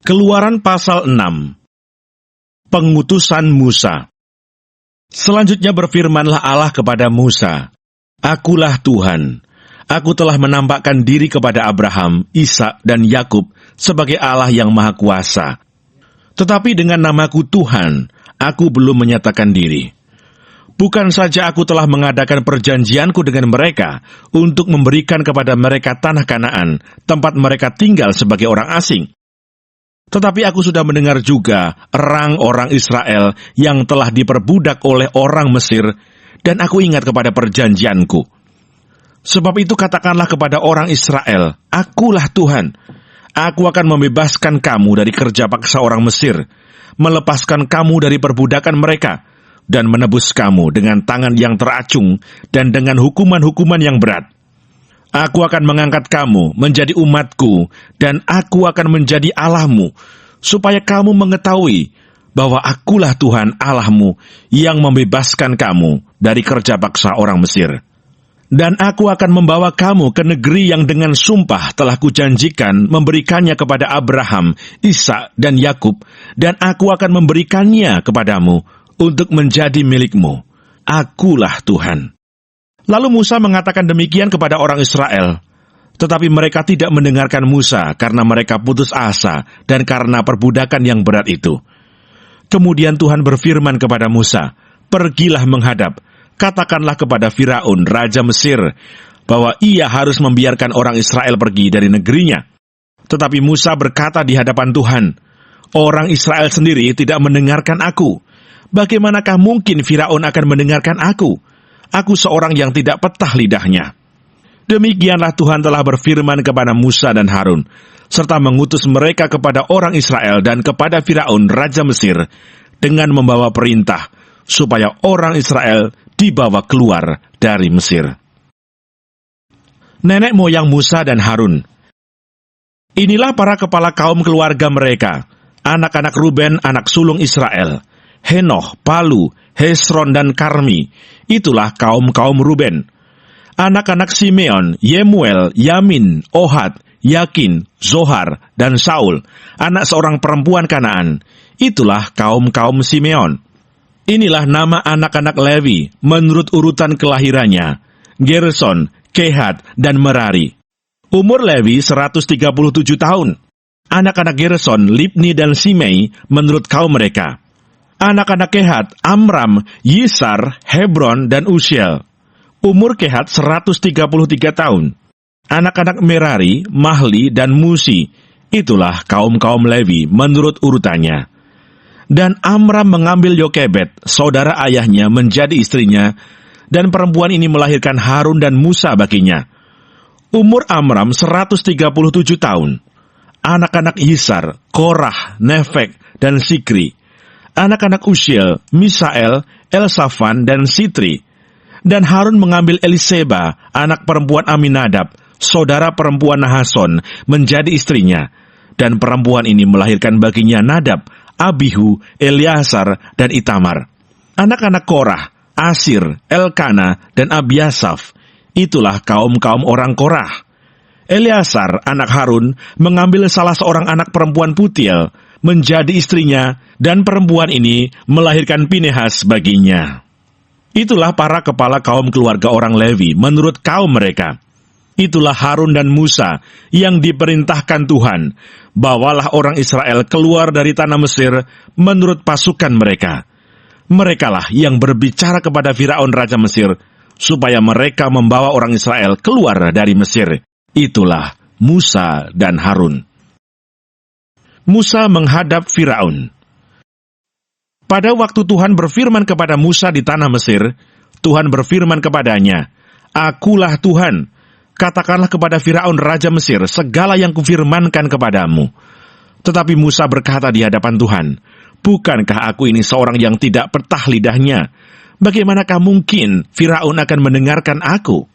Keluaran pasal 6. Pengutusan Musa. Selanjutnya berfirmanlah Allah kepada Musa, "Akulah Tuhan. Aku telah menampakkan diri kepada Abraham, Ishak, dan Yakub sebagai Allah yang Maha Kuasa. Tetapi dengan namaku Tuhan, aku belum menyatakan diri. Bukan saja aku telah mengadakan perjanjianku dengan mereka untuk memberikan kepada mereka tanah Kanaan, tempat mereka tinggal sebagai orang asing. Tetapi aku sudah mendengar juga erang orang Israel yang telah diperbudak oleh orang Mesir, dan aku ingat kepada perjanjianku. Sebab itu katakanlah kepada orang Israel, Akulah Tuhan. Aku akan membebaskan kamu dari kerja paksa orang Mesir, melepaskan kamu dari perbudakan mereka, dan menebus kamu dengan tangan yang teracung dan dengan hukuman-hukuman yang berat. Aku akan mengangkat kamu menjadi umatku, dan aku akan menjadi Allahmu, supaya kamu mengetahui bahwa akulah Tuhan Allahmu yang membebaskan kamu dari kerja paksa orang Mesir. Dan aku akan membawa kamu ke negeri yang dengan sumpah telah kujanjikan memberikannya kepada Abraham, Ishak, dan Yakub, dan aku akan memberikannya kepadamu untuk menjadi milikmu. Akulah Tuhan." Lalu Musa mengatakan demikian kepada orang Israel, tetapi mereka tidak mendengarkan Musa karena mereka putus asa dan karena perbudakan yang berat itu. Kemudian Tuhan berfirman kepada Musa, "Pergilah menghadap, katakanlah kepada Firaun, Raja Mesir, bahwa ia harus membiarkan orang Israel pergi dari negerinya." Tetapi Musa berkata di hadapan Tuhan, "Orang Israel sendiri tidak mendengarkan aku. Bagaimanakah mungkin Firaun akan mendengarkan aku? Aku seorang yang tidak petah lidahnya." Demikianlah Tuhan telah berfirman kepada Musa dan Harun, serta mengutus mereka kepada orang Israel dan kepada Firaun, Raja Mesir, dengan membawa perintah, supaya orang Israel dibawa keluar dari Mesir. Nenek moyang Musa dan Harun. Inilah para kepala kaum keluarga mereka, anak-anak Ruben, anak sulung Israel, Henoh, Palu, Hesron, dan Karmi. Itulah kaum-kaum Ruben. Anak-anak Simeon, Yemuel, Yamin, Ohad, Yakin, Zohar, dan Saul, anak seorang perempuan Kanaan. Itulah kaum-kaum Simeon. Inilah nama anak-anak Lewi menurut urutan kelahirannya, Gerson, Kehat, dan Merari. Umur Lewi 137 tahun. Anak-anak Gerson, Libni, dan Simei menurut kaum mereka. Anak-anak Kehat, Amram, Yisar, Hebron, dan Usiel. Umur Kehat 133 tahun. Anak-anak Merari, Mahli, dan Musi. Itulah kaum-kaum Lewi menurut urutannya. Dan Amram mengambil Yokebed, saudara ayahnya, menjadi istrinya, dan perempuan ini melahirkan Harun dan Musa baginya. Umur Amram 137 tahun. Anak-anak Yisar, Korah, Nefek, dan Sikri. Anak-anak Usiel, Misael, Elsafan, dan Sitri. Dan Harun mengambil Eliseba, anak perempuan Aminadab, saudara perempuan Nahason, menjadi istrinya. Dan perempuan ini melahirkan baginya Nadab, Abihu, Eleazar, dan Itamar. Anak-anak Korah, Asir, Elkana, dan Abiasaf. Itulah kaum-kaum orang Korah. Eleazar, anak Harun, mengambil salah seorang anak perempuan Putiel, menjadi istrinya, dan perempuan ini melahirkan Pinehas baginya. Itulah para kepala kaum keluarga orang Lewi menurut kaum mereka. Itulah Harun dan Musa yang diperintahkan Tuhan, bawalah orang Israel keluar dari tanah Mesir menurut pasukan mereka. Merekalah yang berbicara kepada Firaun Raja Mesir, supaya mereka membawa orang Israel keluar dari Mesir. Itulah Musa dan Harun. Musa menghadap Firaun. Pada waktu Tuhan berfirman kepada Musa di tanah Mesir, Tuhan berfirman kepadanya, "Akulah Tuhan, katakanlah kepada Firaun Raja Mesir segala yang kufirmankan kepadamu." Tetapi Musa berkata di hadapan Tuhan, "Bukankah aku ini seorang yang tidak petah lidahnya? Bagaimanakah mungkin Firaun akan mendengarkan aku?"